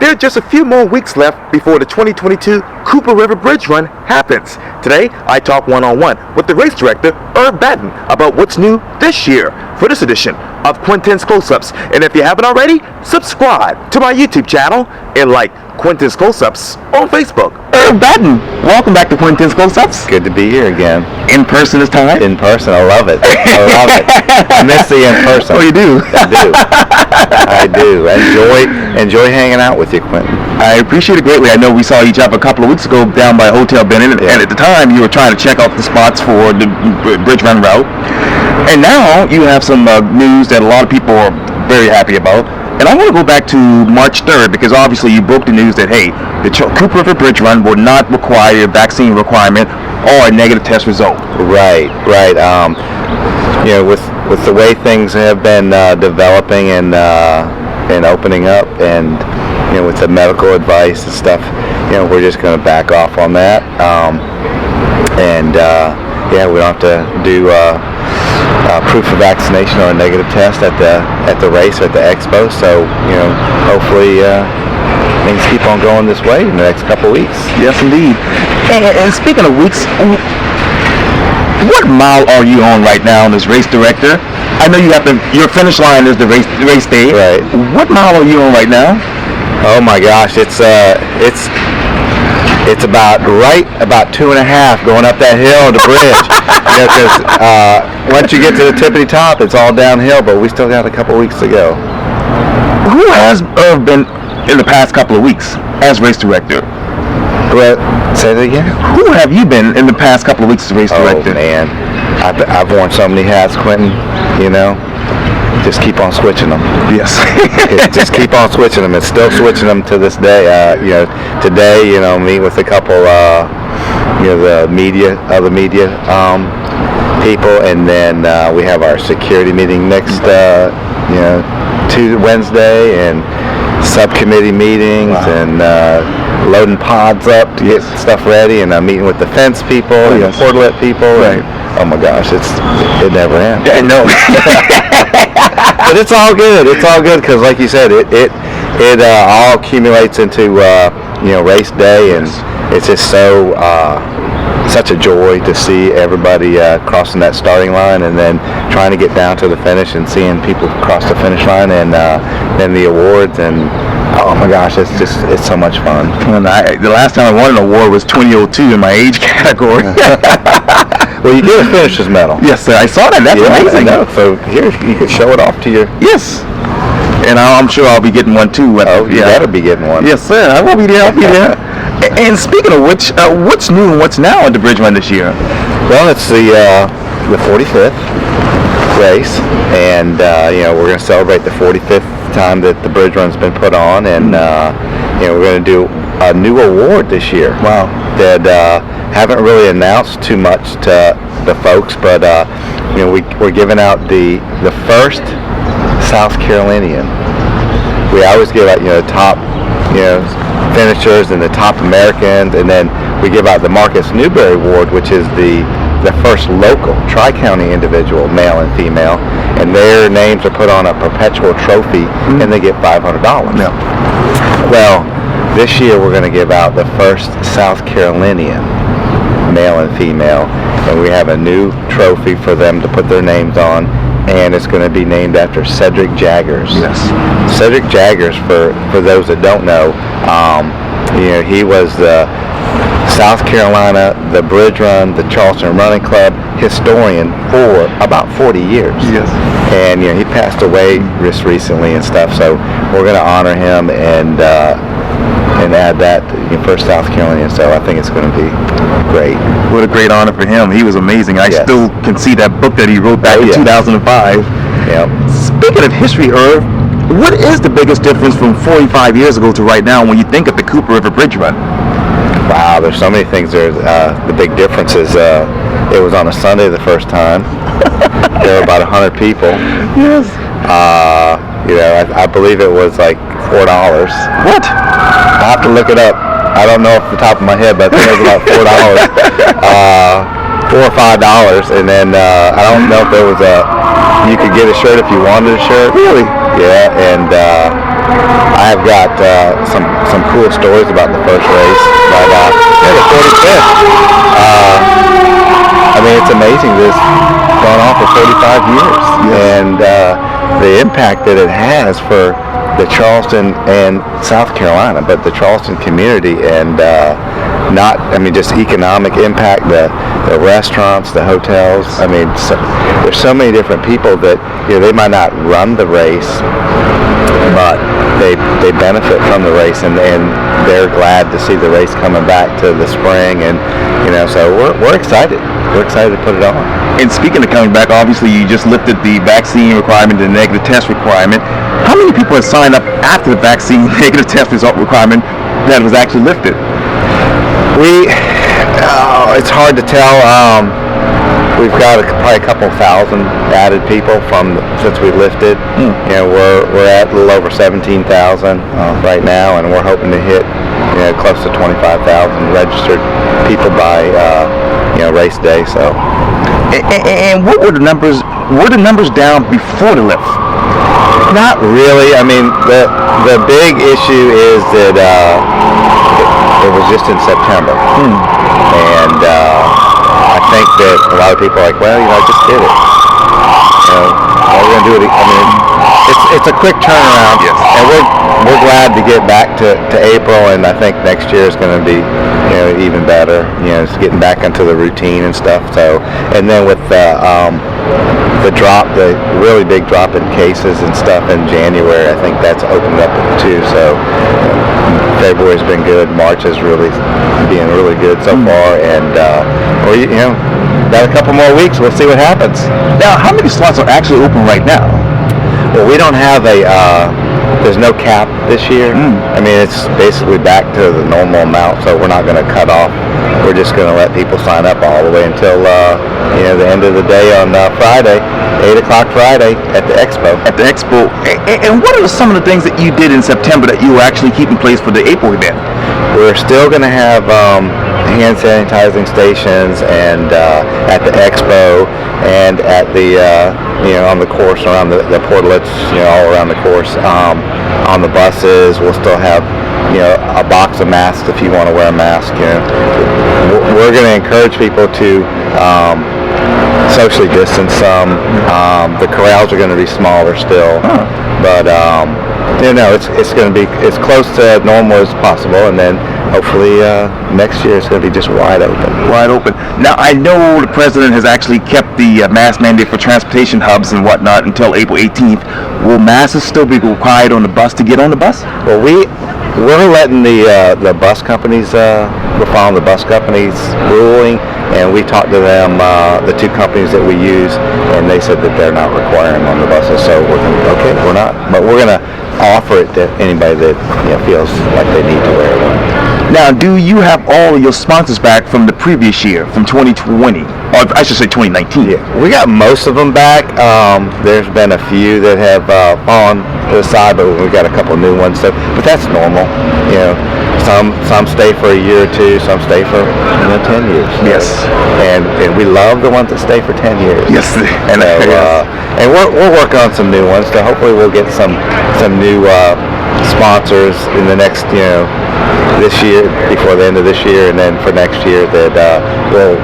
There are just a few more weeks left before the 2022 Cooper River Bridge Run happens. Today, I talk one-on-one with the race director, Irv Batten, about what's new this year for this edition of Quintin's Close-Ups. And if you haven't already, subscribe to my YouTube channel and like Quintin's Close-Ups on Facebook. Irv Batten, welcome back to Quintin's Close-Ups. Good to be here again. In person this time? In person, I love it. I love it. I miss the in person. Oh, you do? I do. Enjoy hanging out with you, Quintin. I appreciate it greatly. I know we saw each other a couple of weeks ago down by Hotel Bennett, and at the time you were trying to check out the spots for the Bridge Run route. And now you have some news that a lot of people are very happy about. And I want to go back to March 3rd because obviously you broke the news that, hey, the Cooper River Bridge Run will not require a vaccine requirement or a negative test result. Right. With the way things have been developing and opening up, and with the medical advice and stuff, we're just going to back off on that. We don't have to do proof of vaccination or a negative test at the race or at the expo. So hopefully things keep on going this way in the next couple of weeks. Yes, indeed. And speaking of weeks, what mile are you on right now as race director? I know your finish line is the race day. Right. What mile are you on right now? Oh my gosh, it's about 2.5 going up that hill, the bridge. Because once you get to the tippity top, it's all downhill. But we still got a couple weeks to go. Who has been in the past couple of weeks as race director? Say that again. Who have you been in the past couple of weeks as race director? Oh man, I've worn so many hats, Quintin. Just keep on switching them. Yes. Just keep on switching them. It's still switching them to this day. Today, meet with a couple, the media people, and then we have our security meeting next, Wednesday, and subcommittee meetings. Wow. And loading pods up to get stuff ready, and I'm meeting with the fence people and the portalet people. Right. And, oh my gosh, it never ends. Yeah, no. But it's all good. It's all good because, like you said, it all accumulates into race day, and it's just such a joy to see everybody crossing that starting line, and then trying to get down to the finish and seeing people cross the finish line, and then the awards, and oh my gosh, it's so much fun. And the last time I won an award was 2002 in my age category. Well, you get a finisher's medal. Yes, sir. I saw that. That's amazing. I know. So here, you can show it off to your... Yes. And I'm sure I'll be getting one too. You better be getting one. Yes, sir. I will be there. I'll be there. And speaking of which, what's new and what's now at the Bridge Run this year? Well, it's the 45th race, and we're going to celebrate the 45th time that the Bridge Run's been put on, and we're going to do a new award this year. Wow. That haven't really announced too much to the folks, but we're giving out the first South Carolinian. We always give out top finishers and the top Americans, and then we give out the Marcus Newberry Award, which is the first local tri-county individual, male and female, and their names are put on a perpetual trophy, and they get $500. Yeah. Well, this year we're going to give out the first South Carolinian, male and female, and we have a new trophy for them to put their names on, and it's going to be named after Cedric Jaggers. Yes. Cedric Jaggers, for those that don't know, he was the South Carolina, the Bridge Run, the Charleston Running Club historian for about 40 years. Yes. And he passed away just recently and stuff, so we're going to honor him and add that first South Carolinian. So I think it's going to be great. What a great honor for him. He was amazing. I still can see that book that he wrote back in 2005. Yeah. Speaking of history, Irv, what is the biggest difference from 45 years ago to right now when you think of the Cooper River Bridge Run? Wow, there's so many things there. The big difference is it was on a Sunday the first time. There were about 100 people. Yes. I believe it was like $4. What? I'll have to look it up. I don't know off the top of my head, but I think it was about $4. $4 or $5, and then I don't know if there was you could get a shirt if you wanted a shirt. Really? Yeah, and I have got some cool stories about the first race, but the 45th. I mean, it's amazing. This gone on for 45 years, and the impact that it has for the Charleston and South Carolina, but the Charleston community, and just economic impact, the restaurants, the hotels. I mean, there's so many different people that they might not run the race, but they benefit from the race, and they're glad to see the race coming back to the spring, and so we're excited. We're excited to put it on. And speaking of coming back, obviously you just lifted the vaccine requirement, the negative test requirement. How many people have signed up after the vaccine negative test result requirement that was actually lifted? It's hard to tell. We've got probably a couple thousand added people since we lifted. We're at a little over 17,000 right now, and we're hoping to hit close to 25,000 registered people by race day. So, and what were the numbers? Were the numbers down before the lift? Not really. I mean, the big issue is that it was just in September, and I think that a lot of people are like, well, I just did it. We're going to do it. I mean, it's a quick turnaround, and we're glad to get back to April, and I think next year is going to be even better. It's getting back into the routine and stuff. So, and then with the really big drop in cases and stuff in January, I think that's opened up too. So February's been good. March is being really good so far, and got a couple more weeks. We'll see what happens. Now, how many slots are actually open right now? Well, we don't have there's no cap this year. I mean, it's basically back to the normal amount, so we're not going to cut off. We're just going to let people sign up all the way until the end of the day on Friday, 8 o'clock Friday at the Expo. At the Expo. And what are some of the things that you did in September that you will actually keep in place for the April event? We're still going to have hand sanitizing stations and at the Expo and at the on the course around the portlets, all around the course. On the buses, we'll still have a box of masks if you want to wear a mask. We're going to encourage people to socially distance some. The corrals are going to be smaller still, but it's going to be as close to normal as possible, and then hopefully next year it's going to be just wide open. Wide open. Now, I know the president has actually kept the mask mandate for transportation hubs and whatnot until April 18th. Will masks still be required on the bus to get on the bus? Well, we're letting the bus companies, we're following the bus companies' ruling, and we talked to them, the two companies that we use, and they said that they're not requiring them on the buses. So we're going to, okay, we're not, but we're going to offer it to anybody that feels like they need to wear one. Now, do you have all of your sponsors back from the previous year, from 2020, or I should say 2019? Yeah, we got most of them back. There's been a few that have fallen to the side, but we've got a couple new ones. So, but that's normal. Some stay for a year or two, some stay for 10 years. Yes, and we love the ones that stay for 10 years. Yes, and and we're working on some new ones. So hopefully we'll get some new sponsors in the next this year, before the end of this year, and then for next year that we'll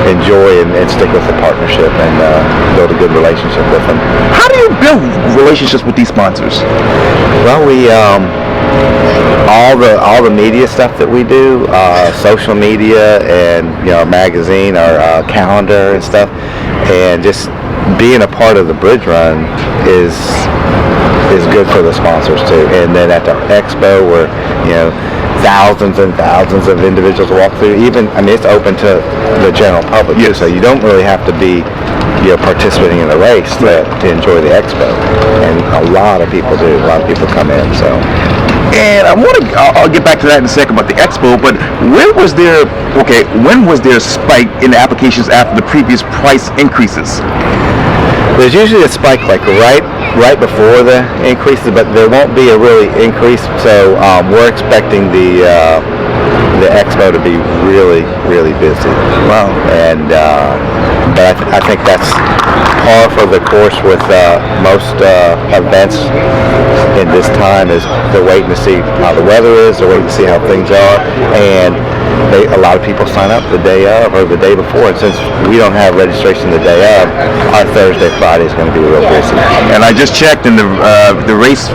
enjoy and stick with the partnership and build a good relationship with them. How do you build relationships with these sponsors? Well, we all the media stuff that we do, social media, and our magazine, our calendar and stuff, and just being a part of the bridge run is good for the sponsors too. And then at the Expo, where thousands and thousands of individuals walk through. It's open to the general public too, so you don't really have to be participating in the race to enjoy the Expo. And a lot of people do. A lot of people come in. So. And I'll get back to that in a second about the Expo, but when was there a spike in the applications after the previous price increases? There's usually a spike like right before the increases, but there won't be a really increase. So we're expecting the the expo to be really, really busy. Wow. And but I think that's par for the course with most events in this time. Is they're waiting to see how the weather is, they're waiting to see how things are, and a lot of people sign up the day of or the day before. And since we don't have registration the day of, our Thursday, Friday is going to be real busy. And I just checked, and the race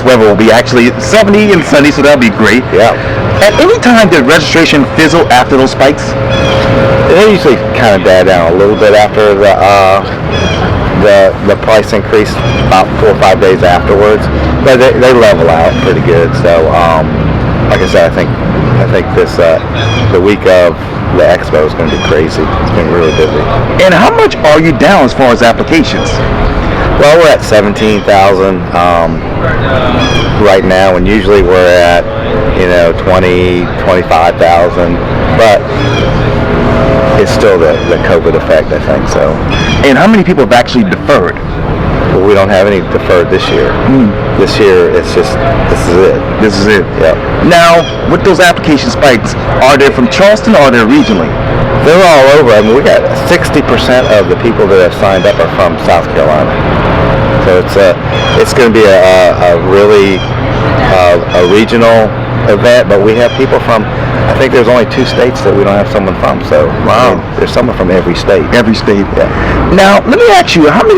weather will be actually 70 and sunny, so that'll be great. Yeah. At any time, did registration fizzle after those spikes? They usually kind of die down a little bit after the price increase, about 4 or 5 days afterwards, but they level out pretty good. So, like I said, I think this the week of the expo is going to be crazy. It's been really busy. And how much are you down as far as applications? Well, we're at 17,000 right now, and usually we're at 20, 25,000, but it's still the COVID effect, I think. So. And how many people have actually deferred? Well, we don't have any deferred this year. This year, it's just, this is it. This is it. Yeah. Now, with those application spikes, are they from Charleston or are they regionally? They're all over. I mean, we got 60% of the people that have signed up are from South Carolina. So it's going to be a really a regional event, but we have people from, I think there's only 2 states that we don't have someone from. So wow, I mean, there's someone from every state. Every state. Yeah. Now, let me ask you, have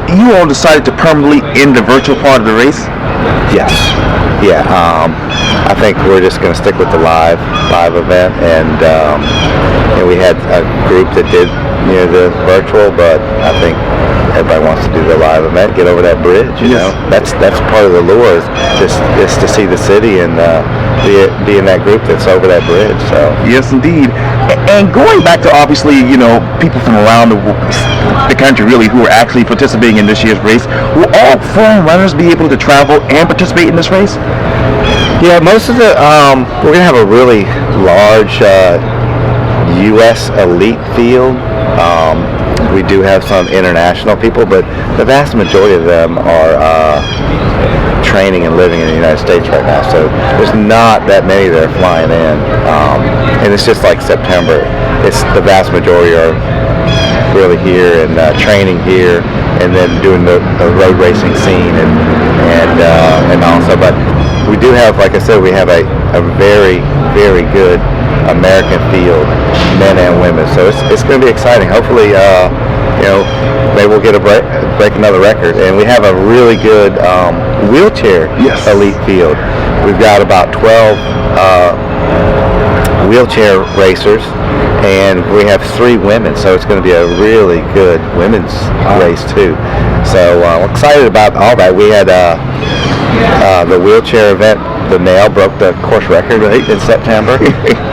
you all decided to permanently end the virtual part of the race? Yes. Yeah. I think we're just going to stick with the live event, and we had a group that did the virtual, but I think everybody wants to do the live event, get over that bridge. You know, that's part of the lure is to see the city and be in that group that's over that bridge. So yes, indeed. And going back to obviously people from around the country really who are actually participating in this year's race, will all foreign runners be able to travel and participate in this race? Yeah, most of the we're gonna have a really large U.S. elite field. We do have some international people, but the vast majority of them are training and living in the United States right now. So there's not that many that are flying in, and it's just like September. It's the vast majority are really here and training here, and then doing the road racing scene and also. But we do have, like I said, we have a very, very good American field, men and women. So it's going to be exciting. Hopefully, maybe we'll get break another record. And we have a really good wheelchair elite field. We've got about 12 wheelchair racers, and we have 3 women. So it's going to be a really good women's race too. So I'm excited about all that. We had the wheelchair event. The male broke the course record in September.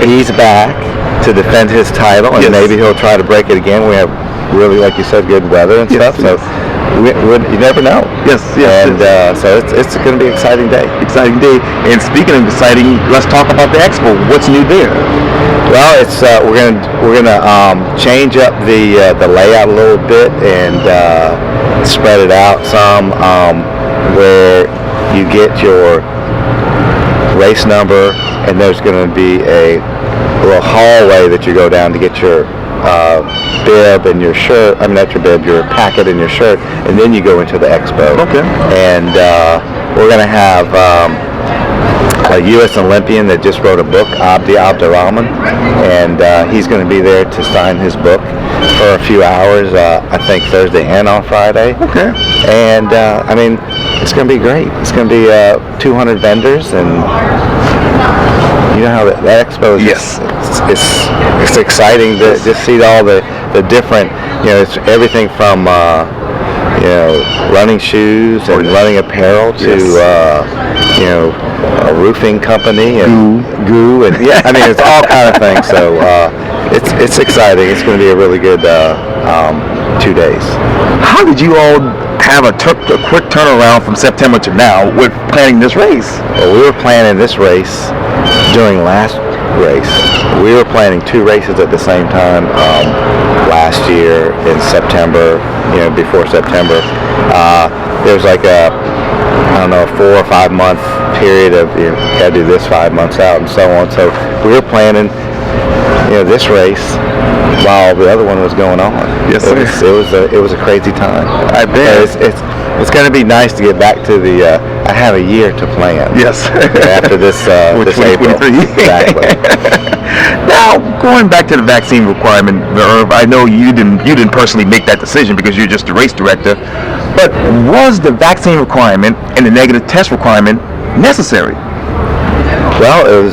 He's back to defend his title, and maybe he'll try to break it again. We have really, like you said, good weather and stuff. So you never know. Yes. And so it's going to be an exciting day. Exciting day. And speaking of exciting, let's talk about the expo. What's new there? Well, it's we're gonna change up the layout a little bit and spread it out some, where you get your race number, and there's going to be a little hallway that you go down to get your bib and your shirt. I mean, not your bib, your packet and your shirt, and then you go into the expo. Okay. And we're going to have a U.S. Olympian that just wrote a book, Abdi Abdurrahman, and he's going to be there to sign his book for a few hours, I think Thursday and on Friday. Okay. And I mean, it's going to be great. It's going to be 200 vendors, and you know how the expo is. Yes. It's exciting to just see all the different, it's everything from running shoes and running apparel to a roofing company and goo and I mean, it's all kind of things. So it's exciting. It's going to be a really good 2 days. How did you all have a quick turnaround from September to now with planning this race? Well, we were planning this race during last race. We were planning 2 races at the same time last year in September, before September. There's like I don't know, a 4 or 5 month period of you got to do this 5 months out and so on. So we were planning, this race while the other one was going on. Yes, sir. It was a crazy time. I bet. It's going to be nice to get back to the. I have a year to plan. Yes. After this this April. Exactly. Now, going back to the vaccine requirement, Irv, I know you didn't personally make that decision because you're just the race director. But was the vaccine requirement and the negative test requirement necessary? Well, it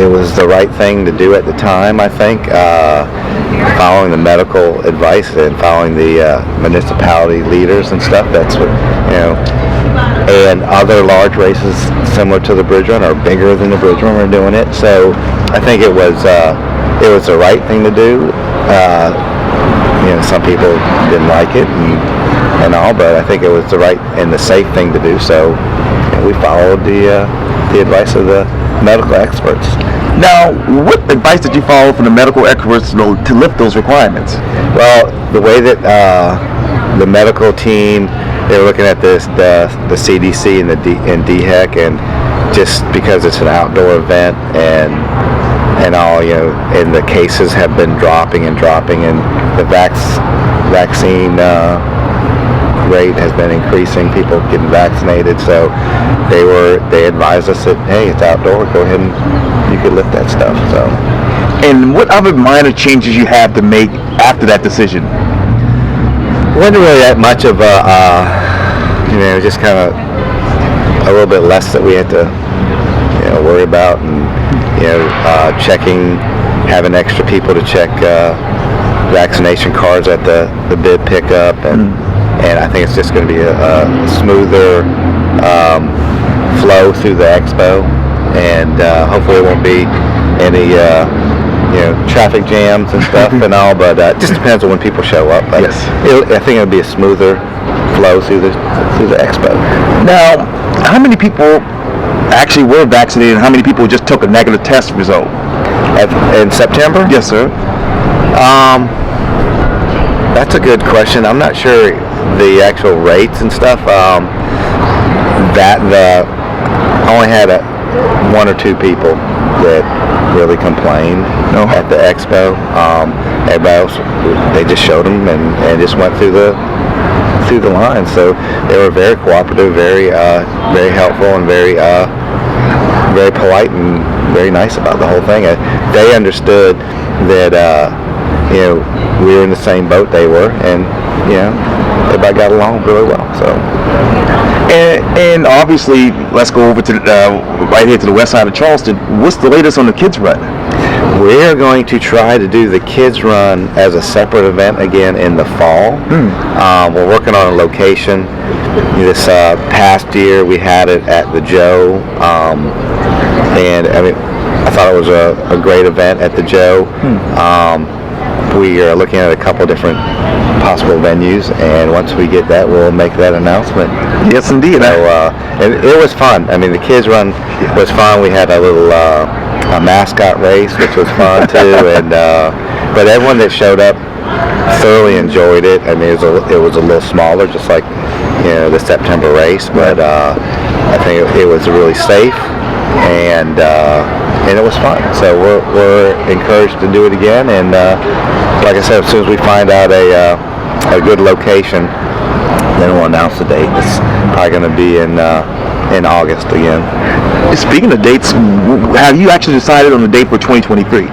was the right thing to do at the time, I think. Following the medical advice and following the municipality leaders and stuff. That's what, and other large races similar to the bridge run or bigger than the bridge run are doing it. So I think it was the right thing to do. Some people didn't like it and all, but I think it was the right and the safe thing to do. So we followed the advice of the medical experts. Now, what advice did you follow from the medical experts to lift those requirements? Well, the way that the medical team, they were looking at this, the CDC and and DHEC, and just because it's an outdoor event and all, and the cases have been dropping, and the vaccine rate has been increasing, people getting vaccinated, so they advised us that, hey, it's outdoor, go ahead and you could lift that stuff. So, and what other minor changes you have to make after that decision? Wasn't really that much of just kind of a little bit less that we had to worry about, and checking, having extra people to check vaccination cards at the bid pickup, and I think it's just going to be a smoother flow through the expo, and hopefully it won't be any traffic jams and stuff and all, but it just depends on when people show up. But yes, I think it'll be a smoother flow through the expo. Now, how many people actually were vaccinated, and how many people just took a negative test result? In September? Yes, sir. That's a good question. I'm not sure the actual rates and stuff. I only had one or two people that really complained at the expo. Everybody else, they just showed them and just went through the line. So they were very cooperative, very helpful, and very polite and very nice about the whole thing. They understood that we were in the same boat they were, and everybody got along really well. So. And obviously, let's go over to right here to the west side of Charleston. What's the latest on the kids run? We're going to try to do the kids run as a separate event again in the fall. We're working on a location. This past year we had it at the Joe, and I thought it was a great event at the Joe. We are looking at a couple different possible venues, and once we get that, we'll make that announcement. Yes, indeed. So it was fun. The kids run was fun. We had a little a mascot race, which was fun too, and but everyone that showed up thoroughly enjoyed it. It was a little smaller, just like the September race, but I think it was really safe, and it was fun. So we're encouraged to do it again, and like I said, as soon as we find out a good location, then we'll announce the date. It's probably going to be in August again. Speaking of dates, have you actually decided on the date for 2023?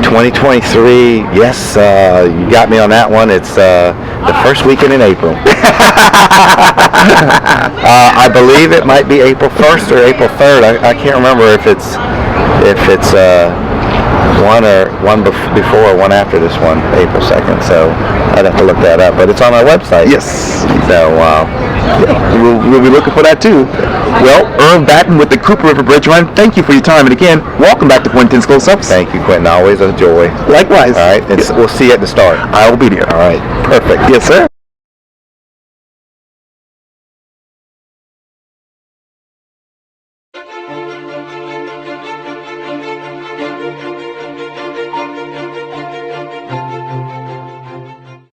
2023, yes, you got me on that one. It's the first weekend in April. I believe it might be April 1st or April 3rd. I can't remember if it's one before or one after this one, April 2nd. So I'd have to look that up, but it's on our website. Yes. So we'll be looking for that too. Well, Irv Batten with the Cooper River Bridge Run, thank you for your time, and again, welcome back to Quintin's Close-Ups. Thank you, Quintin. Always a joy. Likewise. All right, we'll see you at the start. I will be there. All right, perfect. Yes, sir.